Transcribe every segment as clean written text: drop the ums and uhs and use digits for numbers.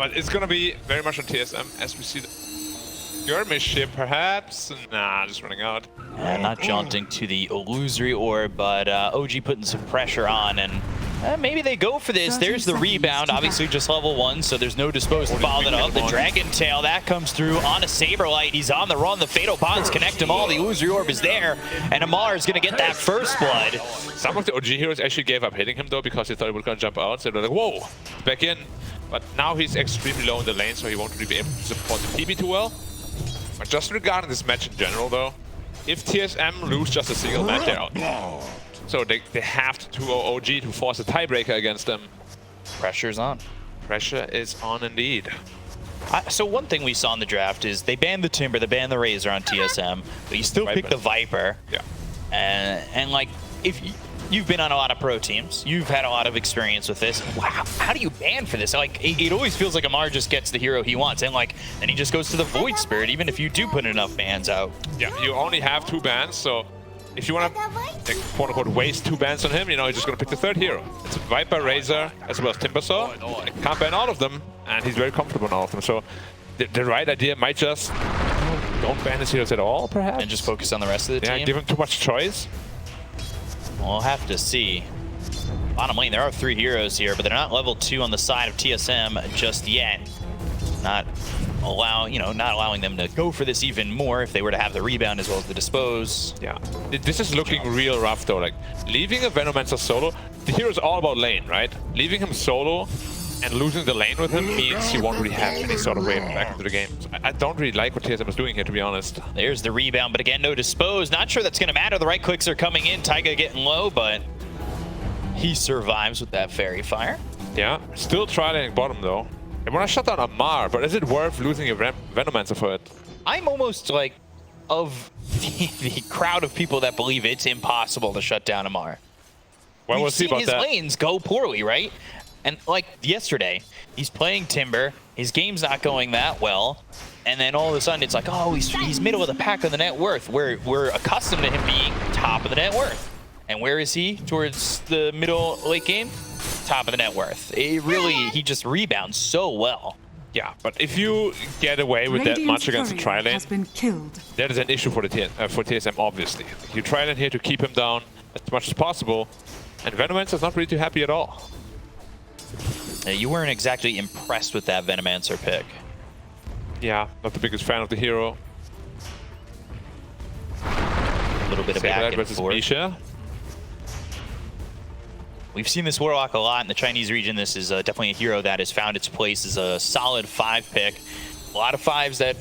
but it's gonna be very much on TSM as we see the skirmish ship, perhaps. Nah, just running out. Not jaunting to the illusory orb, but OG putting some pressure on, and maybe they go for this. There's the rebound, obviously just level 1, so there's no disposed to follow that up. The Dragon Tail, that comes through on a Saberlight. He's on the run. The Fatal Bonds connect them all. The illusory orb is there, and Amar is going to get that first blood. Some of the OG heroes actually gave up hitting him, though, because they thought he was going to jump out. So they're like, whoa, back in. But now he's extremely low in the lane, so he won't really be able to support the TP too well. But just regarding this match in general, though, if TSM lose just a single match, they're out. So they have to 2-0 OG to force a tiebreaker against them. Pressure's on. Pressure is on indeed. So one thing we saw in the draft is they banned the Timber, they banned the Razor on TSM, but you still pick the Viper. Yeah. And like, if you've been on a lot of pro teams, you've had a lot of experience with this. Wow, how do you ban for this? Like, it always feels like Amar just gets the hero he wants, and like, then he just goes to the Void Spirit, even if you do put enough bans out. Yeah, you only have 2 bans, so if you want to, like, quote-unquote, waste 2 bans on him, you know, you're just going to pick the 3rd hero. It's Viper, Razor, as well as Timbersaw. Can't ban all of them, and he's very comfortable on all of them. So the right idea might just don't ban his heroes at all, perhaps. And just focus on the rest of the team. Yeah, give him too much choice. We'll have to see. Bottom lane, there are 3 heroes here, but they're not level 2 on the side of TSM just yet. Not allowing them to go for this even more if they were to have the rebound as well as the dispose. Yeah, this is looking real rough though. Like, leaving a Venomancer solo, the hero is all about lane, right? Leaving him solo and losing the lane with him means he won't really have any sort of way back into the game. So I don't really like what TSM is doing here, to be honest. There's the rebound, but again, no dispose. Not sure that's going to matter. The right clicks are coming in. Taiga getting low, but he survives with that Fairy Fire. Yeah, still trialing bottom though. I want to shut down Amar, but is it worth losing a Venomancer for it? I'm almost like of the crowd of people that believe it's impossible to shut down Amar. Well, we'll see about his that. lanes go poorly, right? And like yesterday, he's playing Timber, his game's not going that well, and then all of a sudden it's like, oh, he's middle of the pack on the net worth. We're accustomed to him being top of the net worth. And where is he towards the middle late game? Top of the net worth. He just rebounds so well. Yeah, but if you get away with that much against the tri-lane, that is an issue for the TSM, obviously. You tri-lane here to keep him down as much as possible, and Venomancer's not really too happy at all. You weren't exactly impressed with that Venomancer pick. Yeah, not the biggest fan of the hero. A little bit of back and forth. Misha. We've seen this Warlock a lot in the Chinese region. This is definitely a hero that has found its place as a solid 5 pick. A lot of 5s that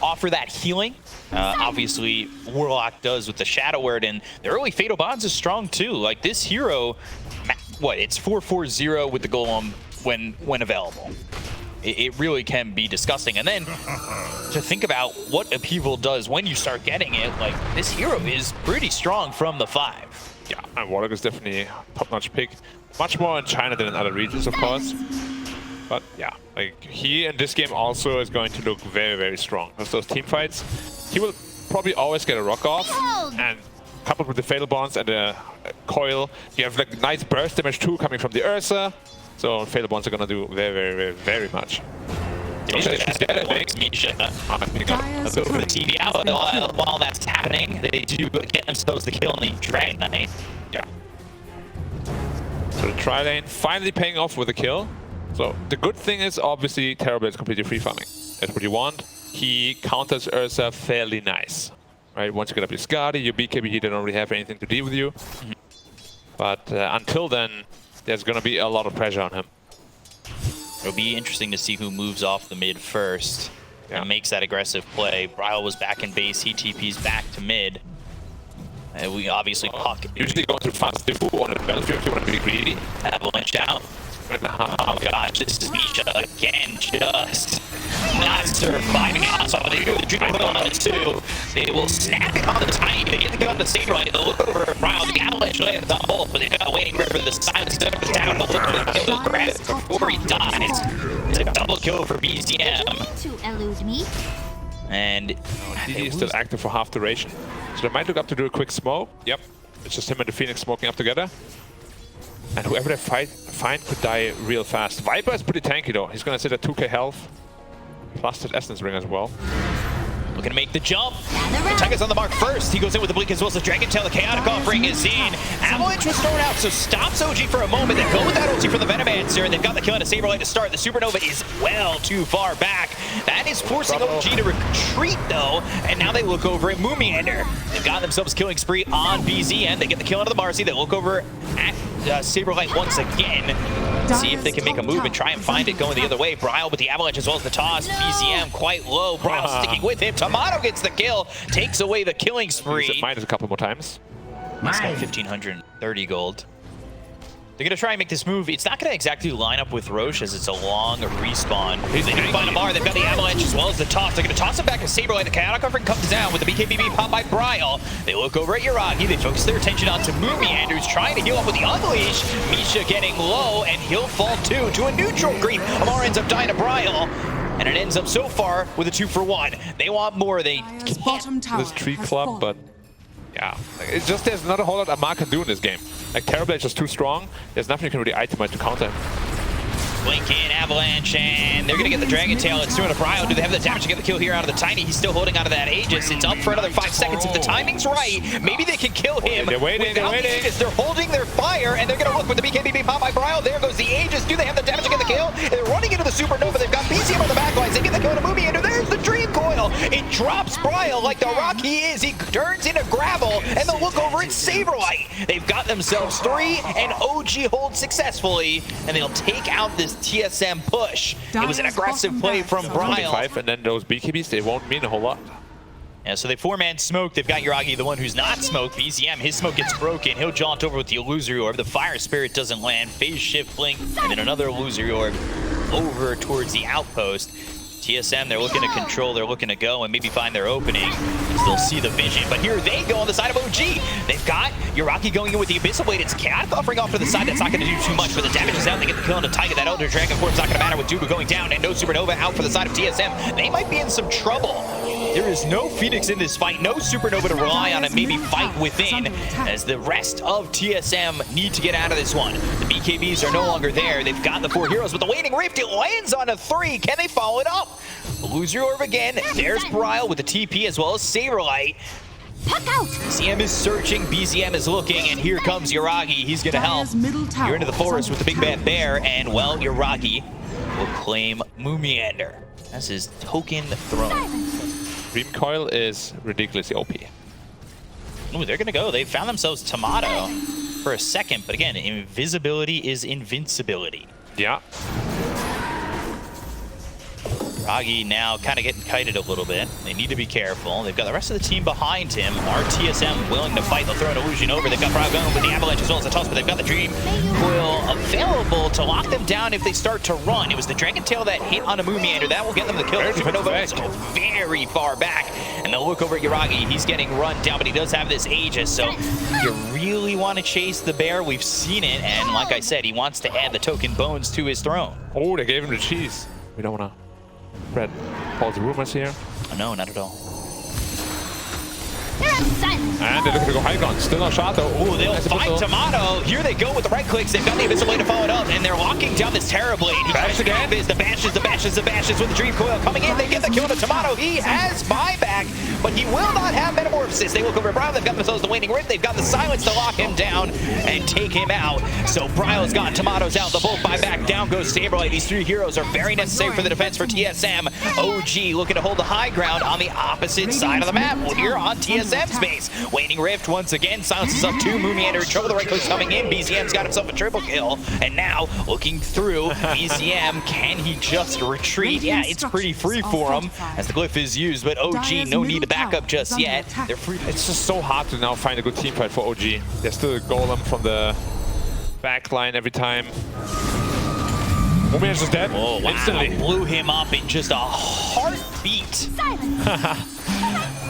offer that healing. Obviously, Warlock does with the Shadow Word, and the early Fatal Bonds is strong too. Like this hero, what, it's 4/4/0 with the Golem when available. It really can be disgusting. And then to think about what upheaval does when you start getting it, like this hero is pretty strong from the 5. Yeah, and Warlock is definitely a top-notch pick. Much more in China than in other regions, of course. But yeah, like he in this game also is going to look very, very strong. Because those team fights, he will probably always get a rock off. And coupled with the Fatal Bonds and the Coil, you have like nice burst damage too coming from the Ursa. So Fatal Bonds are going to do very, very, very, very much. Usually that's what it makes Misha go for the TV out while that's happening. They do get themselves the kill in the Dragon Knight. Yeah. So the tri-lane finally paying off with a kill. So the good thing is obviously Terrorblade is completely free farming. That's what you want. He counters Ursa fairly nice. Right, once you get up your Skadi, your BKB, they don't really have anything to deal with you. But until then, there's going to be a lot of pressure on him. It'll be interesting to see who moves off the mid first and makes that aggressive play. Bryle was back in base, he TP's back to mid. And we obviously puck. Usually going through fast diffu on the battlefield if you want to be greedy. Avalanche down. Oh gosh, this is Misha again, just not surviving outside. They go the Dragon on it too. They will snap it on the Titan. They get to go on the Saberlight. They'll look over Bryle. The Avalanche lands on both, but they've got waiting for the silence to go down. They'll look for the kill. They'll grab it before he dies. It's a double kill for BZM. To elude me. And DD is still active for half duration. So they might look up to do a quick smoke. Yep. It's just him and the Phoenix smoking up together. And whoever they find could die real fast. Viper is pretty tanky though. He's gonna sit at 2k health. Plus that Essence Ring as well. Looking to make the jump. Tiger's on the mark first. He goes in with the blink as well as the Dragon Tail. The Chaotic Offering is in. Avalanche was thrown out, so stops OG for a moment. They go with that ulti for the Venomancer, and they've got the kill on a Saberlight to start. The Supernova is well too far back. That is forcing OG to retreat, though, and now they look over at Moomiander. They've got themselves killing spree on BZM. They get the kill onto the Marcy. They look over at Saberlight once again. See if they can make a move and try and find it going the other way. Bryle with the Avalanche as well as the toss. BZM quite low. Bryle sticking with him. Tomato gets the kill. Takes away the killing spree. Minus a couple more times. He's got 1,530 gold. They're going to try and make this move. It's not going to exactly line up with Roche as it's a long respawn. They do find a bar. They've got the Avalanche as well as the toss. They're going to toss it back to Saberlight. The Chaotic Offering comes down with the BKBB pop by Bryle. They look over at Yuragi. They focus their attention onto Moomiander, who's trying to heal up with the Unleash. Misha getting low, and he'll fall too to a neutral creep. Amar ends up dying to Bryle. And it ends up so far with a 2-for-1. They want more. They can't. This tree club, but yeah, it's just there's not a whole lot Amar can do in this game. Like Terrorblade is just too strong. There's nothing you can really itemize to counter him. Blink in, Avalanche, and they're going to get the Dragon Tail. It's doing a Bryle. Do they have the damage to get the kill here out of the Tiny? He's still holding onto that Aegis. It's up for another 5 seconds. If the timing's right, maybe they can kill him. They're waiting, they're waiting. The Aegis. They're holding their fire, and they're going to look with the BKBB pop by Bryle. There goes the Aegis. Do they have the damage to get the kill? They're running into the Supernova. They've got BZM on the backlines. They get the kill to Moomiander. There's the Dream Coil. It drops Bryle like the rock he is. He turns into gravel, and they'll look over at Saberlight. They've got themselves 3, and OG holds successfully, and they'll take out this TSM push. It was an aggressive play from Bryle. And then those BKBs, they won't mean a whole lot. Yeah, so they 4-man smoke. They've got Yuragi, the one who's not smoked. BZM, his smoke gets broken. He'll jaunt over with the Illusory Orb. The Fire Spirit doesn't land. Phase Shift Blink, and then another Illusory Orb over towards the outpost. TSM, they're looking to control, they're looking to go and maybe find their opening. They'll see the vision, but here they go on the side of OG. They've got Yuragi going in with the Abyssal Blade. It's Chaotic Offering off to the side. That's not going to do too much, but the damage is out. They get the kill on the Tiger. That Elder Dragon Force not going to matter with Duba going down and no Supernova out for the side of TSM. They might be in some trouble. There is no Phoenix in this fight, no Supernova to rely on and maybe fight within, as the rest of TSM need to get out of this one. The BKBs are no longer there. They've got the 4 heroes, but the Waning Rift, it lands on a 3. Can they follow it up? Illusory Orb again. There's Bryle with the TP as well as Saberlight. BZM is searching, BZM is looking, and here comes Yuragi. He's going to help. You're into the forest with the big bad bear, and well, Yuragi will claim Moomiander as his token throne. Dream Coil is ridiculously OP. Ooh, they're going to go. They found themselves Tomato for a second, but again, invisibility is invincibility. Yeah. Yuragi now kind of getting kited a little bit. They need to be careful. They've got the rest of the team behind him. Are TSM willing to fight? They'll throw an illusion over. They've got Bryle going with the Avalanche as well as the toss, but they've got the Dream Coil available to lock them down if they start to run. It was the Dragon Tail that hit on a Moomiander. That will get them the kill. Supernova is very far back. And they'll look over at Yuragi. He's getting run down, but he does have this Aegis. So you really want to chase the bear. We've seen it. And like I said, he wants to add the token bones to his throne. Oh, they gave him the cheese. We don't want to spread false rumors here. Oh, no, not at all. And they're looking to go high ground. Still not shot though. Ooh, they'll find Tomato. Here they go with the right clicks. They've got the Abyssal Blade to follow it up, and they're locking down this Terrorblade. He tries to grab his, the bashes with the Dream Coil coming in. They get the kill to Tomato. He has buyback, but he will not have Metamorphosis. They look over at Bryle. They've got themselves the Waning Rift. They've got the Silence to lock him down and take him out. So Bryle's got Tomatoes out. The Bolt buyback. Down goes Saberlight. These 3 heroes are very necessary for the defense for TSM. OG looking to hold the high ground on the opposite side of the map. Well, here on TSM's base. Waning Rift once again silences up 2. Moomiander in trouble. The right clicks coming in. BZM's got himself a triple kill. And now looking through, BZM, can he just retreat? Yeah, it's pretty free for him as the glyph is used, but OG, no need to back up just yet. They're free. It's just so hard to now find a good team fight for OG. There's still a golem from the back line every time. Moomiander's just dead. Oh, wow. Instantly. Blew him up in just a heartbeat.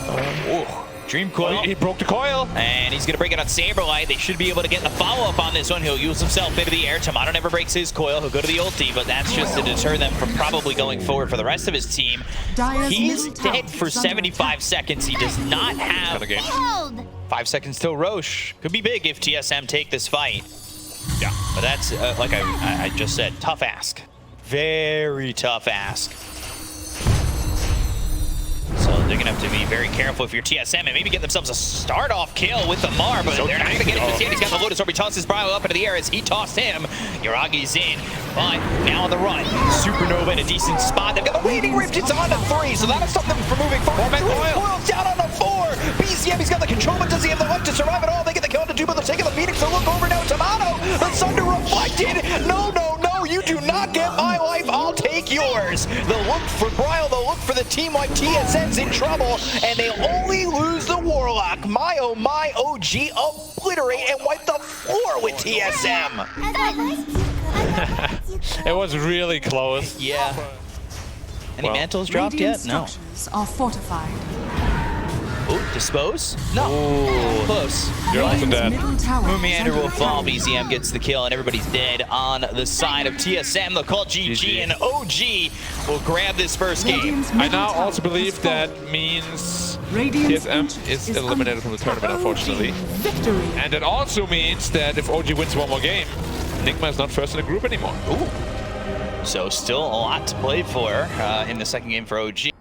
Oh. Dream Coil. He broke the coil. And he's going to break it on Saberlight. They should be able to get the follow-up on this one. He'll use himself into the air. Tomato never breaks his coil. He'll go to the ulti, but that's just to deter them from probably going forward for the rest of his team. He's dead for 75 seconds. He does not have 5 seconds till Roche. Could be big if TSM take this fight. Yeah. But that's, like I just said, tough ask. Very tough ask. So they're going to have to be very careful if you're TSM and maybe get themselves a start-off kill with the Mar, but they're not going to get it just yet. He's got the Lotus Orb. He tosses Brio up into the air as he tossed him. Yuragi's in, but now on the run. Supernova in a decent spot. They've got the Waiting Rift. It's on to 3, so that'll stop them from moving forward. COIL's down on the 4. BZM, he's got the control, but does he have the life to survive at all? They get the kill on the 2, but they're taking the Phoenix. So look over now, Tomato. The Thunder reflected. No, no, no, you do not get my life. I'll take yours. The look for Brio, the look for the team like TSM's in trouble, and they only lose the Warlock. My, oh my, OG obliterate and wipe the floor with TSM. It was really close. Yeah. Any mantles dropped yet? No. Are fortified. Oh, dispose? No. Ooh. Close. You're also dead. Meander will fall. BZM gets the kill, and everybody's dead on the side of TSM. They'll call GG, and OG will grab this first game. I now also believe that means TSM is eliminated from the tournament, unfortunately. And it also means that if OG wins one more game, Nigma is not first in the group anymore. Ooh. So still a lot to play for in the second game for OG.